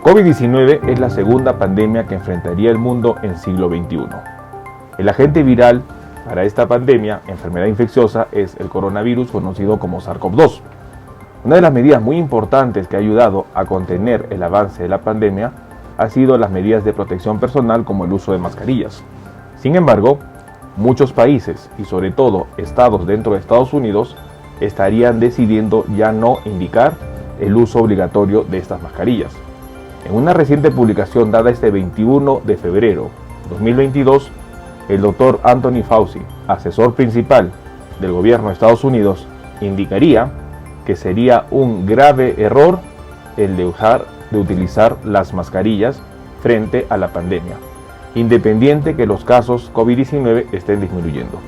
COVID-19 es la segunda pandemia que enfrentaría el mundo en siglo XXI. El agente viral para esta pandemia, enfermedad infecciosa, es el coronavirus conocido como SARS-CoV-2. Una de las medidas muy importantes que ha ayudado a contener el avance de la pandemia ha sido las medidas de protección personal como el uso de mascarillas. Sin embargo, muchos países y sobre todo estados dentro de Estados Unidos estarían decidiendo ya no indicar el uso obligatorio de estas mascarillas. En una reciente publicación dada este 21 de febrero de 2022, el doctor Anthony Fauci, asesor principal del gobierno de Estados Unidos, indicaría que sería un grave error el de utilizar las mascarillas frente a la pandemia, independiente que los casos COVID-19 estén disminuyendo.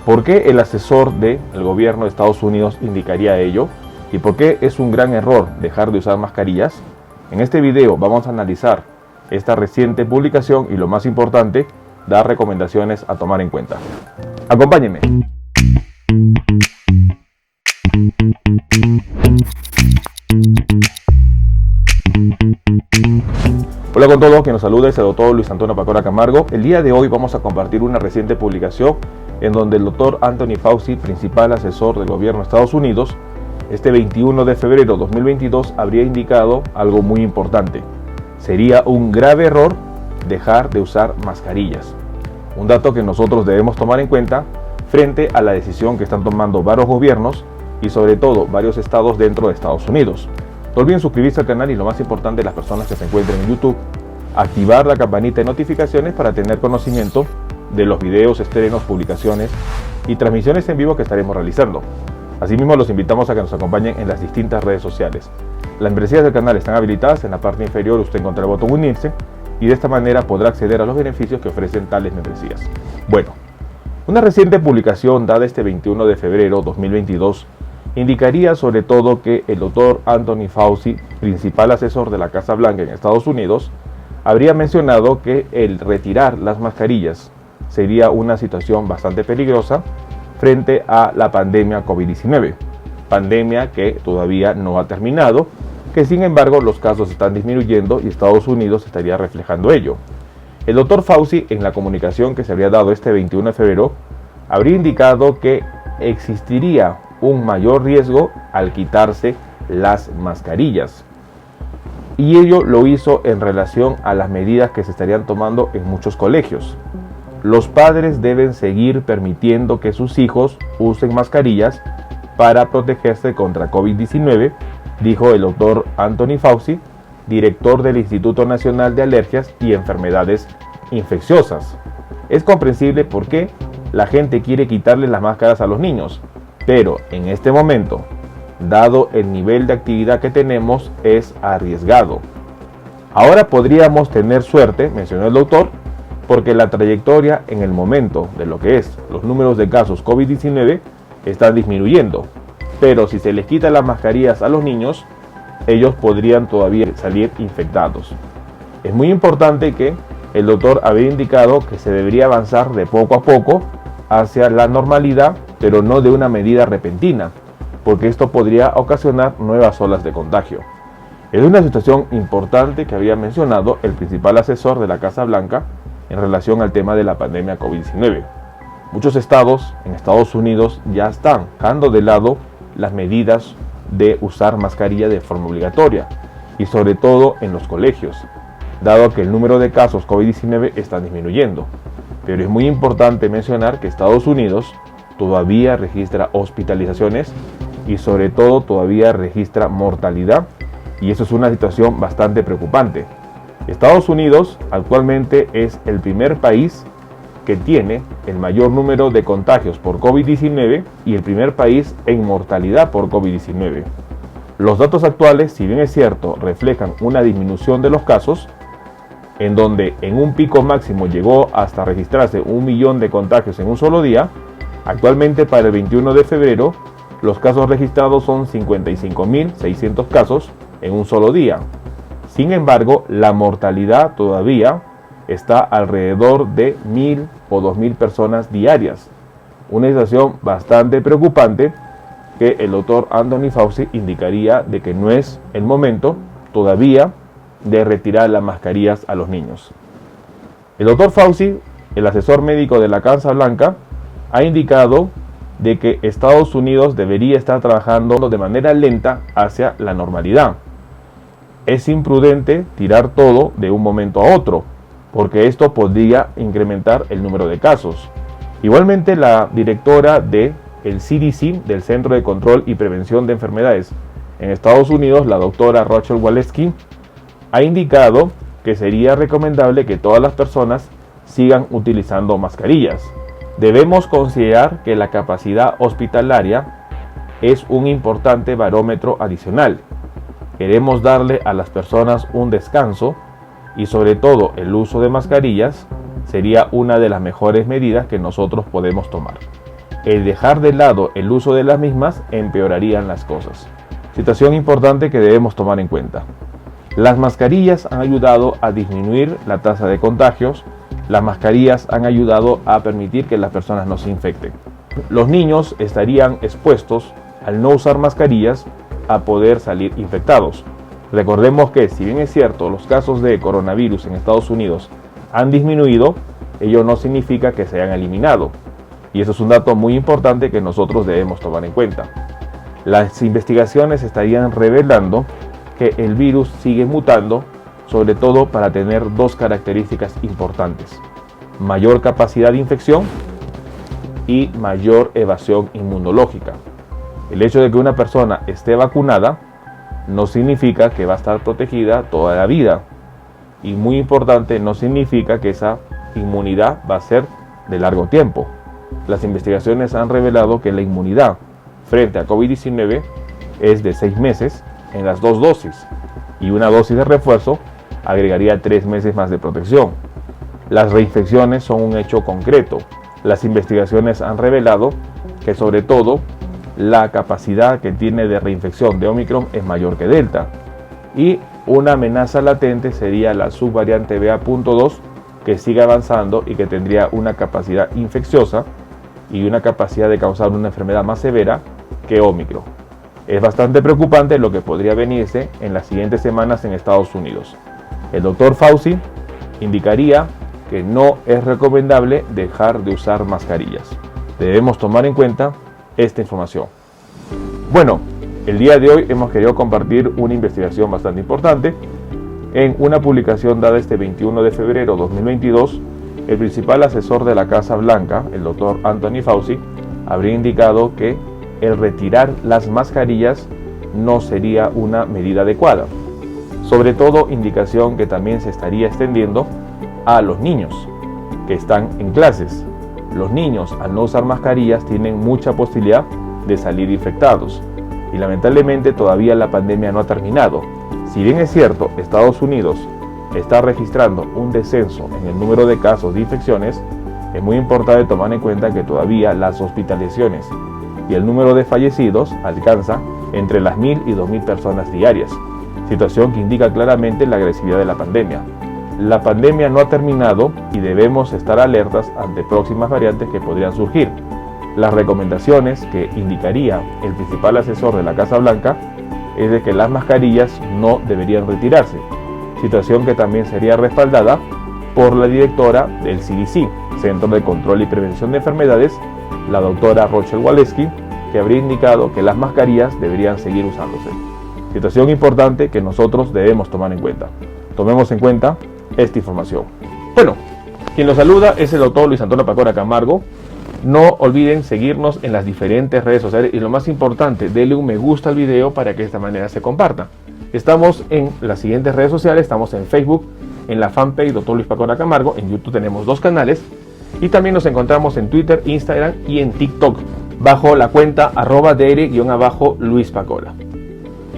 ¿Por qué el asesor del gobierno de Estados Unidos indicaría ello? ¿Y por qué es un gran error dejar de usar mascarillas? En este video vamos a analizar esta reciente publicación y, lo más importante, dar recomendaciones a tomar en cuenta. Acompáñenme. Hola con todos, quien nos saluda es el doctor Luis Antonio Pacora Camargo. El día de hoy vamos a compartir una reciente publicación en donde el doctor Anthony Fauci, principal asesor del gobierno de Estados Unidos, este 21 de febrero de 2022 habría indicado algo muy importante. Sería un grave error dejar de usar mascarillas. Un dato que nosotros debemos tomar en cuenta frente a la decisión que están tomando varios gobiernos y sobre todo varios estados dentro de Estados Unidos. No olviden suscribirse al canal y, lo más importante, las personas que se encuentren en YouTube, activar la campanita de notificaciones para tener conocimiento de los videos, estrenos, publicaciones y transmisiones en vivo que estaremos realizando. Asimismo, los invitamos a que nos acompañen en las distintas redes sociales. Las membresías del canal están habilitadas. En la parte inferior usted encontrará el botón unirse y de esta manera podrá acceder a los beneficios que ofrecen tales membresías. Bueno, una reciente publicación dada este 21 de febrero de 2022 indicaría sobre todo que el doctor Anthony Fauci, principal asesor de la Casa Blanca en Estados Unidos, habría mencionado que el retirar las mascarillas sería una situación bastante peligrosa frente a la pandemia COVID-19, pandemia que todavía no ha terminado, que sin embargo los casos están disminuyendo y Estados Unidos estaría reflejando ello. El doctor Fauci, en la comunicación que se habría dado este 21 de febrero, habría indicado que existiría un mayor riesgo al quitarse las mascarillas. Y ello lo hizo en relación a las medidas que se estarían tomando en muchos colegios. Los padres deben seguir permitiendo que sus hijos usen mascarillas para protegerse contra COVID-19, dijo el doctor Anthony Fauci, director del Instituto Nacional de Alergias y Enfermedades Infecciosas. Es comprensible por qué la gente quiere quitarle las máscaras a los niños, pero en este momento, dado el nivel de actividad que tenemos, es arriesgado. Ahora podríamos tener suerte, mencionó el doctor, porque la trayectoria en el momento de lo que es los números de casos COVID-19 están disminuyendo. Pero si se les quita las mascarillas a los niños, ellos podrían todavía salir infectados. Es muy importante que el doctor había indicado que se debería avanzar de poco a poco hacia la normalidad, pero no de una medida repentina, porque esto podría ocasionar nuevas olas de contagio. Es una situación importante que había mencionado el principal asesor de la Casa Blanca en relación al tema de la pandemia COVID-19. Muchos estados en Estados Unidos ya están dejando de lado las medidas de usar mascarilla de forma obligatoria y sobre todo en los colegios, dado que el número de casos COVID-19 está disminuyendo. Pero es muy importante mencionar que Estados Unidos todavía registra hospitalizaciones y sobre todo todavía registra mortalidad, y eso es una situación bastante preocupante. Estados Unidos actualmente es el primer país que tiene el mayor número de contagios por COVID-19 y el primer país en mortalidad por COVID-19. Los datos actuales, si bien es cierto, reflejan una disminución de los casos, en donde en un pico máximo llegó hasta registrarse 1 millón de contagios en un solo día. Actualmente, para el 21 de febrero, los casos registrados son 55.600 casos en un solo día. Sin embargo, la mortalidad todavía está alrededor de 1.000 o 2.000 personas diarias. Una situación bastante preocupante que el doctor Anthony Fauci indicaría de que no es el momento todavía de retirar las mascarillas a los niños. El doctor Fauci, el asesor médico de la Casa Blanca, ha indicado de que Estados Unidos debería estar trabajando de manera lenta hacia la normalidad. Es imprudente tirar todo de un momento a otro, porque esto podría incrementar el número de casos. Igualmente, la directora del CDC, del Centro de Control y Prevención de Enfermedades en Estados Unidos, la doctora Rochelle Walensky, ha indicado que sería recomendable que todas las personas sigan utilizando mascarillas. Debemos considerar que la capacidad hospitalaria es un importante barómetro adicional. Queremos darle a las personas un descanso y sobre todo el uso de mascarillas sería una de las mejores medidas que nosotros podemos tomar. El dejar de lado el uso de las mismas empeorarían las cosas. Situación importante que debemos tomar en cuenta. Las mascarillas han ayudado a disminuir la tasa de contagios. Las mascarillas han ayudado a permitir que las personas no se infecten. Los niños estarían expuestos, al no usar mascarillas, a poder salir infectados. Recordemos que, si bien es cierto, los casos de coronavirus en Estados Unidos han disminuido, ello no significa que se hayan eliminado. Y eso es un dato muy importante que nosotros debemos tomar en cuenta. Las investigaciones estarían revelando que el virus sigue mutando, sobre todo para tener dos características importantes: mayor capacidad de infección y mayor evasión inmunológica. El hecho de que una persona esté vacunada no significa que va a estar protegida toda la vida. Y muy importante, no significa que esa inmunidad va a ser de largo tiempo. Las investigaciones han revelado que la inmunidad frente a COVID-19 es de 6 meses en las 2 dosis, y una dosis de refuerzo agregaría 3 meses más de protección. Las reinfecciones son un hecho concreto. Las investigaciones han revelado que sobre todo la capacidad que tiene de reinfección de Omicron es mayor que Delta, y una amenaza latente sería la subvariante BA.2, que sigue avanzando y que tendría una capacidad infecciosa y una capacidad de causar una enfermedad más severa que Omicron. Es bastante preocupante lo que podría venirse en las siguientes semanas en Estados Unidos. El doctor Fauci indicaría que no es recomendable dejar de usar mascarillas. Debemos tomar en cuenta esta información. Bueno, el día de hoy hemos querido compartir una investigación bastante importante. En una publicación dada este 21 de febrero de 2022, el principal asesor de la Casa Blanca, el doctor Anthony Fauci, habría indicado que el retirar las mascarillas no sería una medida adecuada. Sobre todo, indicación que también se estaría extendiendo a los niños que están en clases. Los niños, al no usar mascarillas, tienen mucha posibilidad de salir infectados. Y lamentablemente todavía la pandemia no ha terminado. Si bien es cierto, Estados Unidos está registrando un descenso en el número de casos de infecciones, es muy importante tomar en cuenta que todavía las hospitalizaciones y el número de fallecidos alcanza entre las 1.000 y 2.000 personas diarias, situación que indica claramente la agresividad de la pandemia. La pandemia no ha terminado y debemos estar alertas ante próximas variantes que podrían surgir. Las recomendaciones que indicaría el principal asesor de la Casa Blanca es de que las mascarillas no deberían retirarse, situación que también sería respaldada por la directora del CDC, Centro de Control y Prevención de Enfermedades, la doctora Rochelle Walensky, que habría indicado que las mascarillas deberían seguir usándose. Situación importante que nosotros debemos tomar en cuenta. Tomemos en cuenta esta información. Bueno, quien los saluda es el doctor Luis Antonio Pacora Camargo. No olviden seguirnos en las diferentes redes sociales y lo más importante, denle un me gusta al video para que de esta manera se comparta. Estamos en las siguientes redes sociales, estamos en Facebook, en la fanpage Dr. Luis Pacora Camargo, en YouTube tenemos 2 canales y también nos encontramos en Twitter, Instagram y en TikTok bajo la cuenta @dr_Luis Pacora.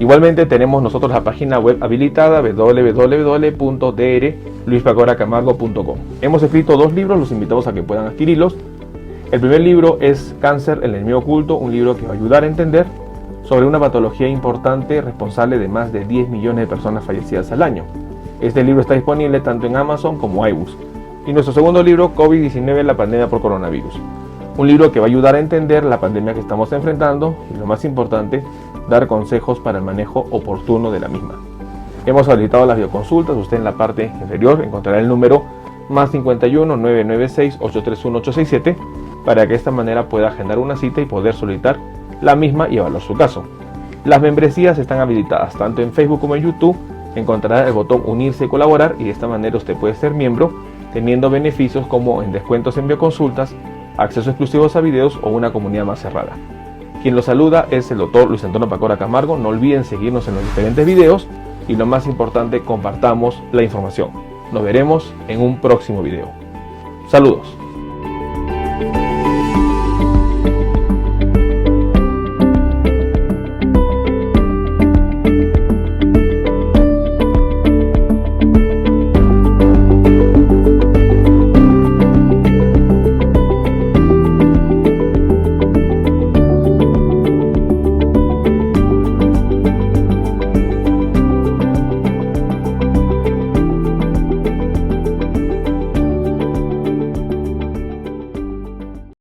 Igualmente tenemos nosotros la página web habilitada www.drluispacoracamargo.com. Hemos escrito 2 libros, los invitamos a que puedan adquirirlos. El primer libro es Cáncer, el enemigo oculto, un libro que va a ayudar a entender sobre una patología importante responsable de más de 10 millones de personas fallecidas al año. Este libro está disponible tanto en Amazon como iBooks. Y nuestro segundo libro, COVID-19, la pandemia por coronavirus. Un libro que va a ayudar a entender la pandemia que estamos enfrentando y, lo más importante, dar consejos para el manejo oportuno de la misma. Hemos habilitado las videoconsultas. Usted en la parte inferior encontrará el número más 51 996 831 867 para que de esta manera pueda agendar una cita y poder solicitar la misma y evaluar su caso. Las membresías están habilitadas tanto en Facebook como en YouTube. Encontrará el botón unirse y colaborar y de esta manera usted puede ser miembro teniendo beneficios como en descuentos en videoconsultas, acceso exclusivos a videos o una comunidad más cerrada. Quien lo saluda es el doctor Luis Antonio Pacora Camargo. No olviden seguirnos en los diferentes videos y lo más importante, compartamos la información. Nos veremos en un próximo video. Saludos.